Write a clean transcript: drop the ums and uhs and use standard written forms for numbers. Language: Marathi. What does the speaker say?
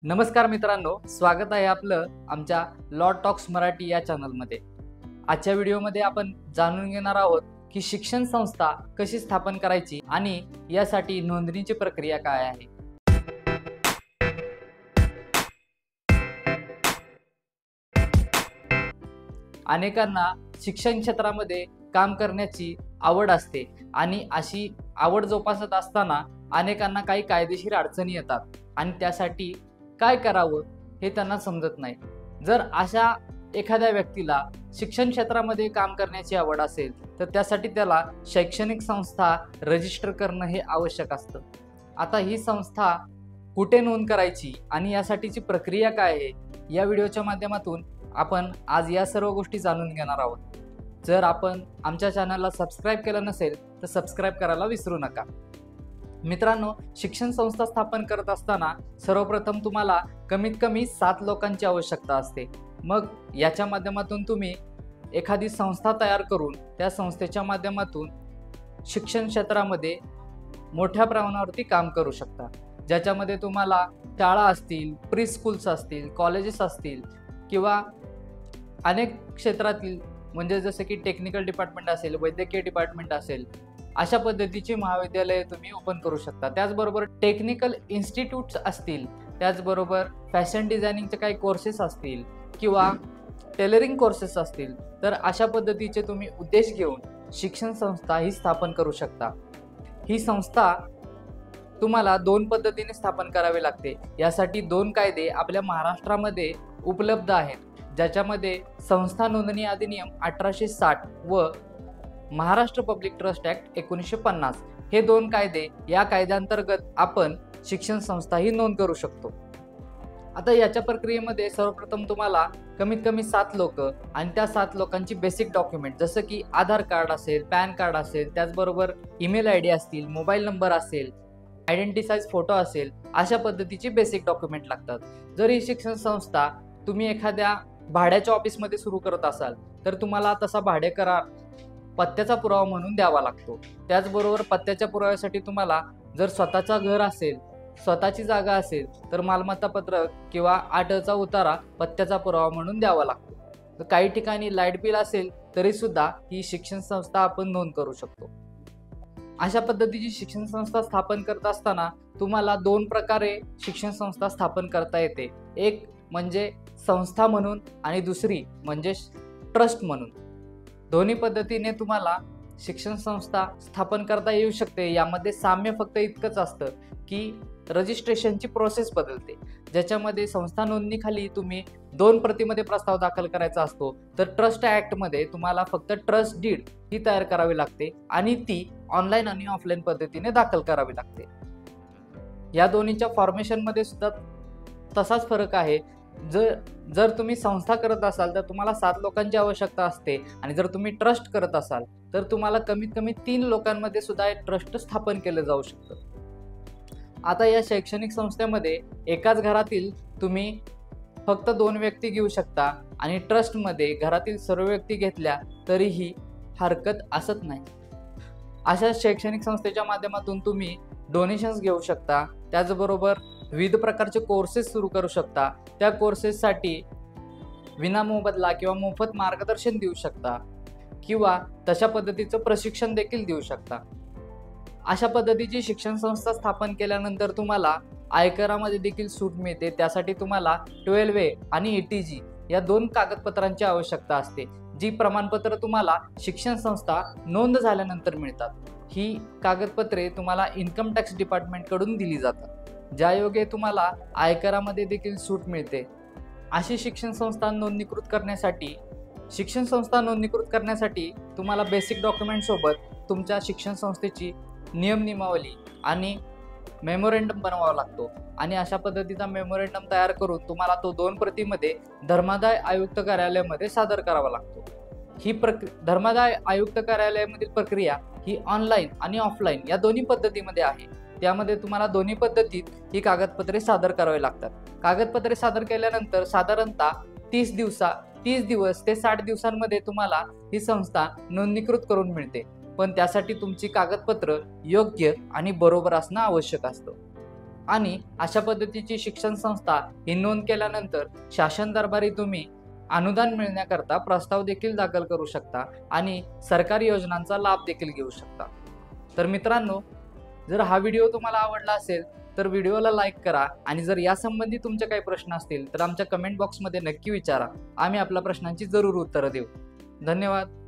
नमस्कार मित्रांनो, स्वागत आहे आपलं आमच्या लॉ टॉक्स मराठी या चॅनलमध्ये। आजच्या व्हिडिओमध्ये आपण जाणून घेणार आहोत की शिक्षण संस्था कशी स्थापन करायची आणि यासाठी नोंदणीची प्रक्रिया काय आहे। अनेकांना शिक्षण क्षेत्रामध्ये काम करण्याची आवड असते आणि अशी आवड जोपासत असताना अनेकांना काही कायदेशीर अडचणी येतात आणि त्यासाठी काय करावं हे त्यांना समजत नाही। जर अशा एखाद्या व्यक्तीला शिक्षण क्षेत्रामध्ये काम करण्याची आवड असेल तर त्यासाठी त्याला शैक्षणिक संस्था रजिस्टर करणं हे आवश्यक असतं। आता ही संस्था कुठे नोंद करायची आणि यासाठीची प्रक्रिया काय आहे या व्हिडिओच्या माध्यमातून आपण आज या सर्व गोष्टी जाणून घेणार आहोत। जर आपण आमच्या चॅनलला सबस्क्राइब केलं नसेल तर सबस्क्राइब करायला विसरू नका। मित्रांनो, शिक्षण संस्था स्थापन करत असताना सर्वप्रथम तुम्हाला कमीत कमी 7 लोकांची आवश्यकता असते। मग याच्या माध्यमातून तुम्ही एखादी संस्था तयार करून त्या संस्थेच्या माध्यमातून शिक्षण क्षेत्रामध्ये मोठ्या प्रमाणावरती काम करू शकता, ज्याच्यामध्ये तुम्हाला शाळा असतील, प्री स्कूल्स असतील, कॉलेजेस असतील किंवा अनेक क्षेत्रातील म्हणजे जसे की टेक्निकल डिपार्टमेंट असेल, वैद्यकीय डिपार्टमेंट असेल, अशा पद्धतीची महाविद्यालये तुम्ही ओपन करू शकता। त्याचबरोबर टेक्निकल इन्स्टिट्यूट्स असतील, त्याचबरोबर फॅशन डिझायनिंगचे काही कोर्सेस असतील किंवा टेलरिंग कोर्सेस असतील, तर अशा पद्धतीचे तुम्ही उद्देश घेऊन शिक्षण संस्था ही स्थापन करू शकता। ही संस्था तुम्हाला 2 पद्धतीने स्थापन करावी लागते। यासाठी 2 कायदे आपल्या महाराष्ट्रामध्ये उपलब्ध आहेत, ज्याच्यामध्ये संस्था नोंदणी अधिनियम 1860 व महाराष्ट्र पब्लिक ट्रस्ट ऍक्ट 1950 हे 2 कायदे, या कायद्यांतर्गत आपण शिक्षण संस्था ही नोंद करू शकतो। आता याच्या प्रक्रियेमध्ये सर्वप्रथम तुम्हाला कमीत कमी 7 लोक आणि त्या 7 लोकांची बेसिक डॉक्युमेंट जसं की आधार कार्ड असेल, पॅन कार्ड असेल, त्याचबरोबर ईमेल आयडी असतील, मोबाईल नंबर असेल, आयडेंटिटी साईज फोटो असेल, अशा पद्धतीची बेसिक डॉक्युमेंट लागतात। जर ही शिक्षण संस्था तुम्ही एखाद्या भाड्याच्या ऑफिसमध्ये सुरू करत असाल तर तुम्हाला तसा भाडे करार पत्त्याचा पुरावा म्हणून द्यावा लागतो। त्याचबरोबर पत्त्याच्या पुराव्यासाठी तुम्हाला जर स्वतःचा घर असेल, स्वतःची जागा असेल तर मालमत्ता पत्रक किंवा 8चा उतारा पत्त्याचा पुरावा म्हणून द्यावा लागतो। तर काही ठिकाणी लाईट बिल असेल तरी सुद्धा ही शिक्षण संस्था आपण नोंद करू शकतो। अशा पद्धतीची शिक्षण संस्था स्थापन करत असताना तुम्हाला 2 प्रकारे शिक्षण संस्था स्थापन करता येते। एक म्हणजे संस्था म्हणून आणि दुसरी म्हणजे ट्रस्ट म्हणून। दोन्ही पद्धतीने तुम्हाला शिक्षण संस्था स्थापन करता येऊ शकते। यामध्ये साम्य फक्त इतकंच असतं की रजिस्ट्रेशनची प्रोसेस बदलते, ज्याच्यामध्ये संस्था नोंदणीखाली तुम्ही 2 प्रतीमध्ये प्रस्ताव दाखल करायचा असतो, तर ट्रस्ट ॲक्टमध्ये तुम्हाला फक्त ट्रस्ट डीड ही तयार करावी लागते आणि ती ऑनलाईन आणि ऑफलाईन पद्धतीने दाखल करावी लागते। या दोन्हीच्या फॉर्मेशनमध्ये सुद्धा तसाच फरक आहे। जर तुम्ही संस्था करत असाल तर तुम्हाला 7 लोकांची आवश्यकता असते आणि जर तुम्ही ट्रस्ट करत असाल तर तुम्हाला कमीत कमी 3 लोकांमध्ये सुद्धा एक ट्रस्ट स्थापन केलं जाऊ शकतं। आता या शैक्षणिक संस्थेमध्ये एकाच घरातील तुम्ही फक्त 2 व्यक्ती घेऊ शकता आणि ट्रस्टमध्ये घरातील सर्व व्यक्ती घेतल्या तरीही हरकत असत नाही। अशा शैक्षणिक संस्थेच्या माध्यमातून तुम्ही डोनेशन्स घेऊ शकता, त्याचबरोबर विविध प्रकारचे कोर्सेस सुरू करू शकता। त्या कोर्सेससाठी विनामोबदला किंवा मोफत मार्गदर्शन देऊ शकता किंवा तशा पद्धतीचं प्रशिक्षण देखील देऊ शकता। अशा पद्धतीची शिक्षण संस्था स्थापन केल्यानंतर तुम्हाला आयकरामध्ये देखील सूट मिळते। त्यासाठी तुम्हाला 12A आणि ATG या 2 कागदपत्रांची आवश्यकता असते, जी प्रमाणपत्र तुम्हाला शिक्षण संस्था नोंद झाल्यानंतर मिळतात। ही कागदपत्रे तुम्हाला इन्कम टॅक्स डिपार्टमेंटकडून दिली जातात, ज्यायोगे तुम्हाला आयकरामध्ये देखील सूट मिळते। अशी शिक्षण संस्था नोंदणीकृत करण्यासाठी तुम्हाला बेसिक डॉक्युमेंट सोबत तुमच्या शिक्षण संस्थेची नियम नियमावली आणि मेमोरेंडम बनवावा लागतो आणि अशा पद्धतीचा मेमोरेंडम तयार करून तुम्हाला तो 2 प्रतीमध्ये धर्मादाय आयुक्त कार्यालयामध्ये सादर करावा लागतो। ही धर्मादाय आयुक्त कार्यालयामधील प्रक्रिया ही ऑनलाईन आणि ऑफलाईन या दोन्ही पद्धतीमध्ये आहे। त्यामध्ये तुम्हाला दोन्ही पद्धतीत ही कागदपत्रे सादर करावी लागतात। कागदपत्रे सादर केल्यानंतर साधारणतः 30 दिवस ते 60 दिवसांमध्ये तुम्हाला ही संस्था नोंदणीकृत करून मिळते, पण त्यासाठी तुमची कागदपत्र योग्य आणि बरोबर असणं आवश्यक असतं। आणि अशा पद्धतीची शिक्षण संस्था ही नोंद केल्यानंतर शासन दरबारी तुम्ही अनुदान मिळण्याकरता प्रस्ताव देखील दाखल करू शकता आणि सरकारी योजनांचा लाभ देखील घेऊ शकता. तर मित्रांनो, जर हा व्हिडिओ तुम्हाला आवडला असेल तर व्हिडिओला लाईक करा आणि जर यासंबंधी तुमचे काही प्रश्न असतील तर आमच्या कमेंट बॉक्समध्ये नक्की विचारा. आम्ही आपल्या प्रश्नांची जरूर उत्तरं देऊ. धन्यवाद.